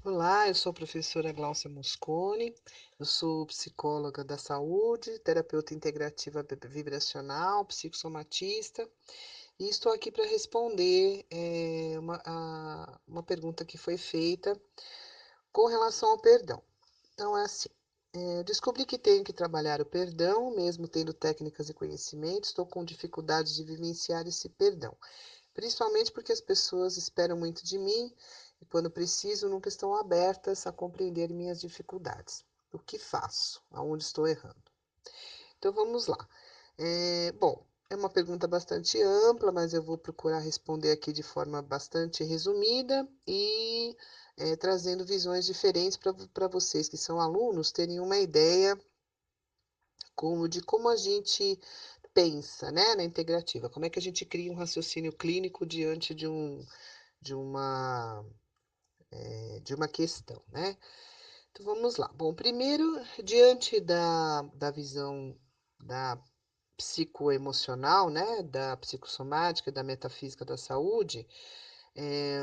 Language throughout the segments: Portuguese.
Olá, eu sou a professora Gláucia Moscone, eu sou psicóloga da saúde, terapeuta integrativa vibracional, psicossomatista, e estou aqui para responder uma pergunta que foi feita com relação ao perdão. Então, é assim, descobri que tenho que trabalhar o perdão, mesmo tendo técnicas e conhecimentos, estou com dificuldades de vivenciar esse perdão. Principalmente porque as pessoas esperam muito de mim e, quando preciso, nunca estão abertas a compreender minhas dificuldades. O que faço? Aonde estou errando? Então vamos lá. Bom, é uma pergunta bastante ampla, mas eu vou procurar responder aqui de forma bastante resumida e trazendo visões diferentes para vocês que são alunos terem uma ideia de como a gente pensa, né, na integrativa, como é que a gente cria um raciocínio clínico diante de uma, de uma questão, né? Então vamos lá. Bom, primeiro, diante da visão da psicoemocional, né, da psicossomática, da metafísica da saúde, é,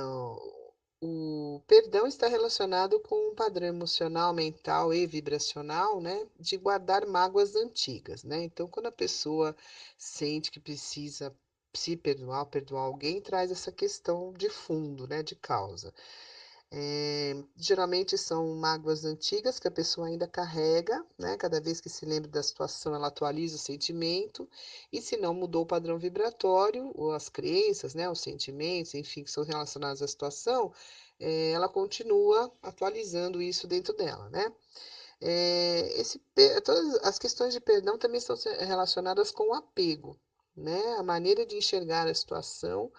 o perdão está relacionado com um padrão emocional, mental e vibracional, né, de guardar mágoas antigas, né? Então, quando a pessoa sente que precisa se perdoar, perdoar alguém, traz essa questão de fundo, né, de causa. Geralmente são mágoas antigas que a pessoa ainda carrega, né? Cada vez que se lembra da situação, ela atualiza o sentimento, e se não mudou o padrão vibratório, ou as crenças, né? Os sentimentos, enfim, que são relacionados à situação, ela continua atualizando isso dentro dela, né? Todas as questões de perdão também estão relacionadas com o apego, né? A maneira de enxergar a situação,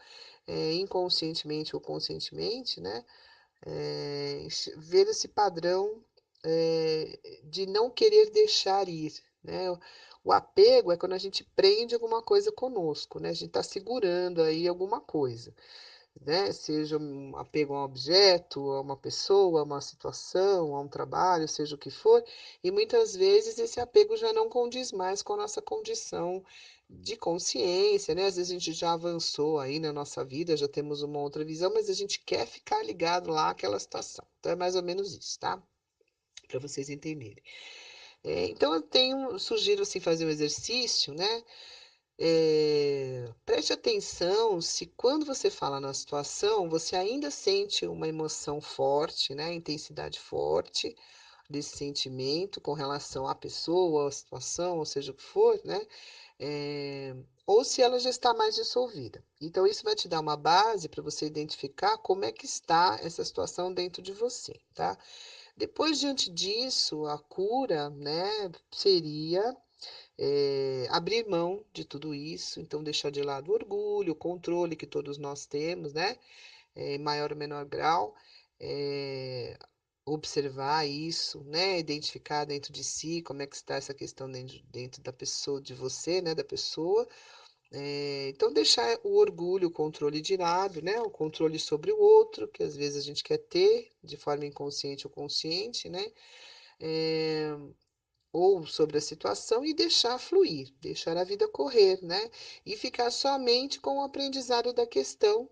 inconscientemente ou conscientemente, né? Ver esse padrão de não querer deixar ir, né? O apego é quando a gente prende alguma coisa conosco, né? A gente está segurando aí alguma coisa, né? Seja um apego a um objeto, a uma pessoa, a uma situação, a um trabalho, seja o que for, e muitas vezes esse apego já não condiz mais com a nossa condição de consciência, né? Às vezes a gente já avançou aí na nossa vida, já temos uma outra visão, mas a gente quer ficar ligado lá àquela situação. Então é mais ou menos isso, tá? Para vocês entenderem. Então sugiro assim fazer um exercício, né? Preste atenção se quando você fala na situação, você ainda sente uma emoção forte, né? Intensidade forte desse sentimento com relação à pessoa, à situação, ou seja o que for, né? Ou se ela já está mais dissolvida. Então, isso vai te dar uma base para você identificar como é que está essa situação dentro de você, tá? Depois, diante disso, a cura, né, seria abrir mão de tudo isso, então deixar de lado o orgulho, o controle que todos nós temos, né? Em maior ou menor grau, observar isso, né? Identificar dentro de si como é que está essa questão dentro da pessoa, de você, né? Da pessoa. Então deixar o orgulho, o controle de lado, né? O controle sobre o outro, que às vezes a gente quer ter de forma inconsciente ou consciente, né? Eh, ou sobre a situação e deixar fluir, deixar a vida correr, né? E ficar somente com o aprendizado da questão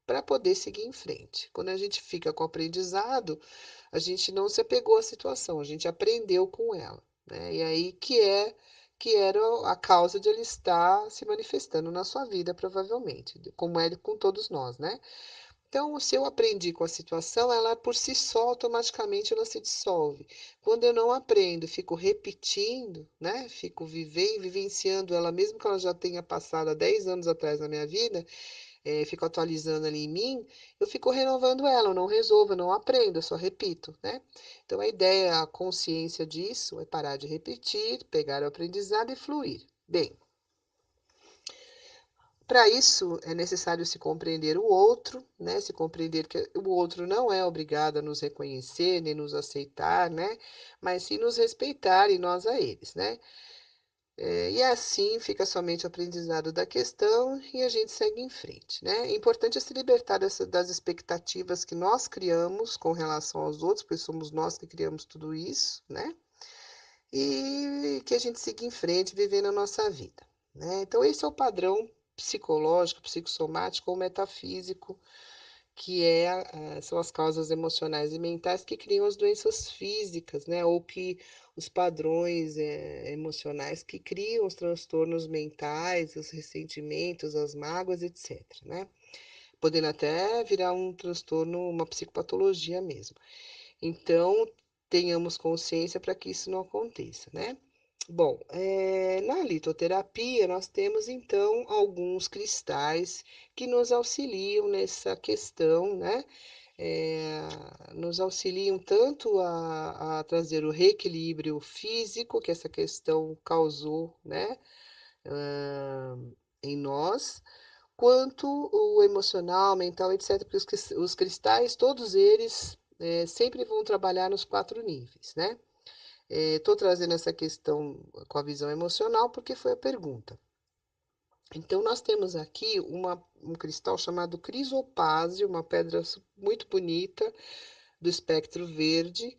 para poder seguir em frente. Quando a gente fica com o aprendizado, a gente não se apegou à situação, a gente aprendeu com ela, né? E aí que era a causa de ele estar se manifestando na sua vida, provavelmente, como é com todos nós, né? Então, se eu aprendi com a situação, ela por si só, automaticamente, ela se dissolve. Quando eu não aprendo, fico repetindo, né? Fico vivenciando ela, mesmo que ela já tenha passado há 10 anos atrás na minha vida, fico atualizando ali em mim, eu fico renovando ela, eu não resolvo, eu não aprendo, eu só repito, né? Então, a ideia, a consciência disso é parar de repetir, pegar o aprendizado e fluir. Bem, para isso, é necessário se compreender o outro, né? Se compreender que o outro não é obrigado a nos reconhecer, nem nos aceitar, né? Mas sim nos respeitar e nós a eles, né? E assim fica somente o aprendizado da questão e a gente segue em frente, né? É importante se libertar das expectativas que nós criamos com relação aos outros, pois somos nós que criamos tudo isso, né? E que a gente siga em frente, vivendo a nossa vida, né? Então, esse é o padrão psicológico, psicossomático ou metafísico são as causas emocionais e mentais que criam as doenças físicas, né? Ou que os padrões emocionais que criam os transtornos mentais, os ressentimentos, as mágoas, etc, né? Podendo até virar um transtorno, uma psicopatologia mesmo. Então, tenhamos consciência para que isso não aconteça, né? Bom, na litoterapia nós temos então alguns cristais que nos auxiliam nessa questão, né? Eh, Nos auxiliam tanto a trazer o reequilíbrio físico que essa questão causou, né? hã, Em nós, quanto o emocional, mental, etc. Porque os cristais, todos eles, sempre vão trabalhar nos 4 níveis, né. Estou trazendo essa questão com a visão emocional, porque foi a pergunta. Então, nós temos aqui um cristal chamado crisopásio, uma pedra muito bonita, do espectro verde,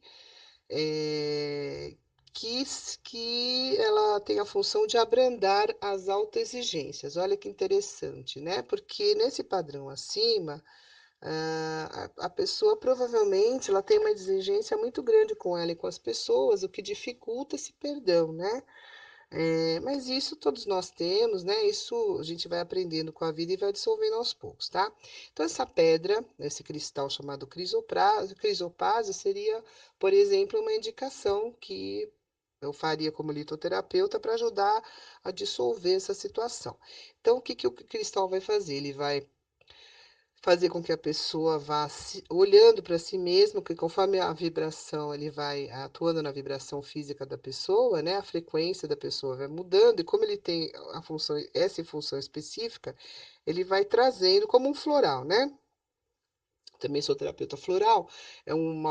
eh, que ela tem a função de abrandar as autoexigências. Olha que interessante, né? Porque nesse padrão acima, a pessoa provavelmente ela tem uma exigência muito grande com ela e com as pessoas, o que dificulta esse perdão, né? Mas isso todos nós temos, né? Isso a gente vai aprendendo com a vida e vai dissolvendo aos poucos, tá? Então, essa pedra, esse cristal chamado crisopásio, seria, por exemplo, uma indicação que eu faria como litoterapeuta para ajudar a dissolver essa situação. Então, o que que o cristal vai fazer? Ele vai fazer com que a pessoa vá olhando para si mesmo, que conforme a vibração, ele vai atuando na vibração física da pessoa, né? A frequência da pessoa vai mudando, e como ele tem a função, essa função específica, ele vai trazendo como um floral, né? Também sou terapeuta floral, é um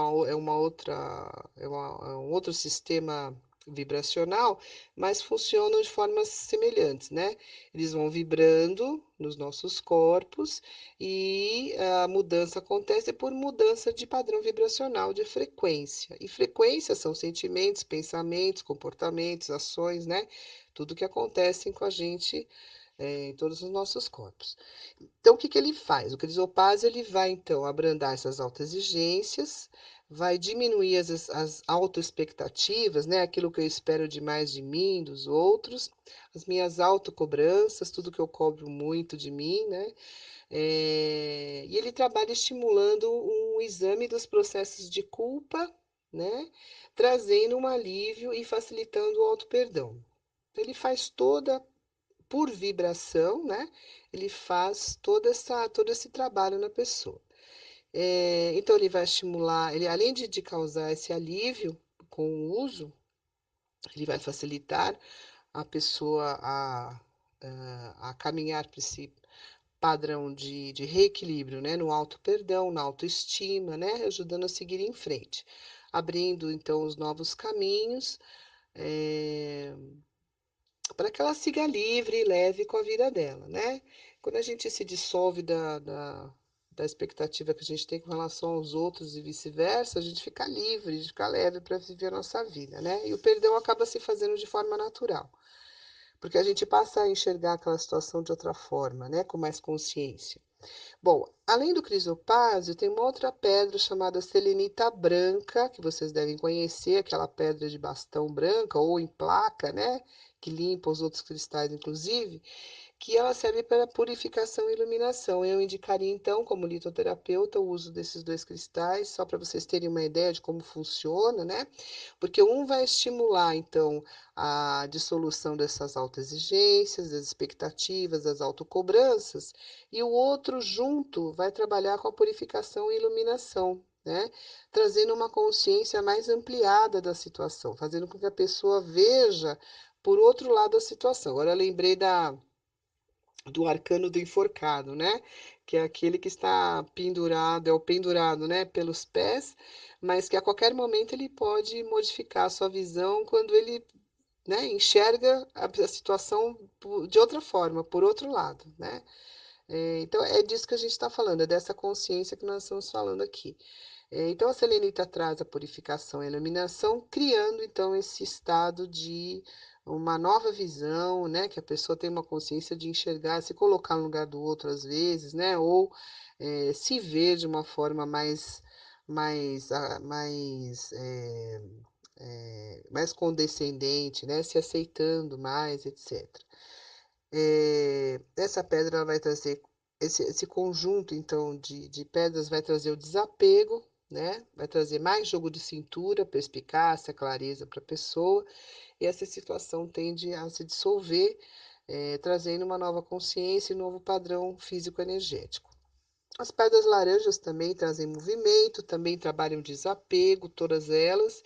outro sistema vibracional, mas funcionam de formas semelhantes, né? Eles vão vibrando nos nossos corpos e a mudança acontece por mudança de padrão vibracional, de frequência. E frequência são sentimentos, pensamentos, comportamentos, ações, né? Tudo que acontece com a gente, em todos os nossos corpos. Então, o que que ele faz? O crisopás ele vai, então, abrandar essas autoexigências, vai diminuir as autoexpectativas, né? Aquilo que eu espero demais de mim, dos outros, as minhas autocobranças, tudo que eu cobro muito de mim, né? E ele trabalha estimulando um exame dos processos de culpa, né? Trazendo um alívio e facilitando o auto-perdão. Então, ele faz toda por vibração, né, ele faz todo esse trabalho na pessoa. Então ele vai estimular, ele além de causar esse alívio com o uso, ele vai facilitar a pessoa a caminhar para esse padrão de reequilíbrio, né, no auto-perdão, na autoestima, né, ajudando a seguir em frente, abrindo então os novos caminhos, eh para que ela siga livre e leve com a vida dela, né. Quando a gente se dissolve da expectativa que a gente tem com relação aos outros e vice-versa, a gente fica livre, a gente fica leve para viver a nossa vida, né. E o perdão acaba se fazendo de forma natural, porque a gente passa a enxergar aquela situação de outra forma, né, com mais consciência. Bom, além do crisopásio, tem uma outra pedra chamada selenita branca, que vocês devem conhecer, aquela pedra de bastão branca ou em placa, né, que limpa os outros cristais inclusive, que ela serve para purificação e iluminação. Eu indicaria então, como litoterapeuta, o uso desses 2 cristais, só para vocês terem uma ideia de como funciona, né, porque um vai estimular então a dissolução dessas autoexigências, das expectativas, das autocobranças, e o outro junto vai trabalhar com a purificação e iluminação, né, trazendo uma consciência mais ampliada da situação, fazendo com que a pessoa veja por outro lado da situação. Agora eu lembrei do arcano do enforcado, né, que é aquele que está pendurado, é o pendurado, né, pelos pés, mas que a qualquer momento ele pode modificar a sua visão quando ele, né, enxerga a situação de outra forma, por outro lado, né. Então é disso que a gente está falando, é dessa consciência que nós estamos falando aqui. Então a selenita traz a purificação e a iluminação, criando então esse estado de uma nova visão, né, que a pessoa tem uma consciência de enxergar, se colocar no lugar do outro às vezes, né, ou se ver de uma forma mais condescendente, né, se aceitando mais, etcétera. Essa pedra ela vai trazer esse conjunto então de pedras vai trazer o desapego, né, vai trazer mais jogo de cintura, perspicácia, clareza para a pessoa, e essa situação tende a se dissolver, trazendo uma nova consciência e novo padrão físico-energético. As pedras laranjas também trazem movimento, também trabalham desapego, todas elas.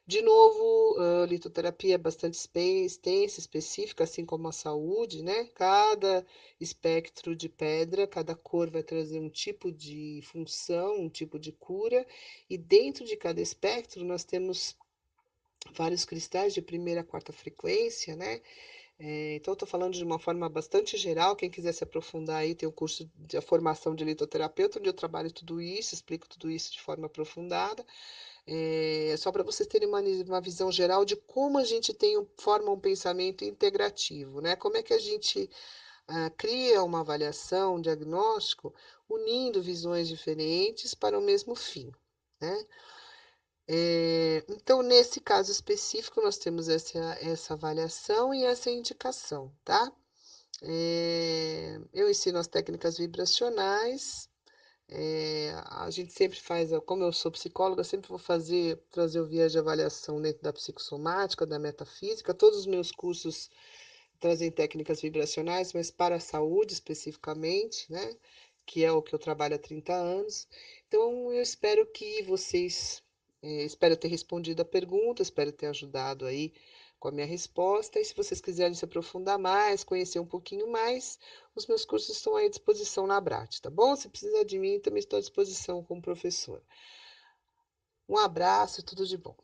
De novo, a litoterapia é bastante extensa, específica, assim como a saúde, né? Cada espectro de pedra, cada cor vai trazer um tipo de função, um tipo de cura, e dentro de cada espectro nós temos vários cristais de primeira a quarta frequência, né? Então, estou falando de uma forma bastante geral. Quem quiser se aprofundar aí, tem o curso de a formação de litoterapeuta, onde eu trabalho tudo isso, explico tudo isso de forma aprofundada. Só para vocês terem uma visão geral de como a gente forma um pensamento integrativo, né? Como é que a gente cria uma avaliação, um diagnóstico, unindo visões diferentes para o mesmo fim, né? Então, nesse caso específico, nós temos essa avaliação e essa indicação, tá? Eu ensino as técnicas vibracionais. A gente sempre faz, como eu sou psicóloga, sempre vou trazer o viés de avaliação dentro da psicossomática, da metafísica. Todos os meus cursos trazem técnicas vibracionais, mas para a saúde especificamente, né? Que é o que eu trabalho há 30 anos. Então, eu espero que vocês, espero ter respondido a pergunta, espero ter ajudado aí com a minha resposta. E se vocês quiserem se aprofundar mais, conhecer um pouquinho mais, os meus cursos estão à disposição na Abrat, tá bom? Se precisar de mim, também estou à disposição como professora. Um abraço e tudo de bom.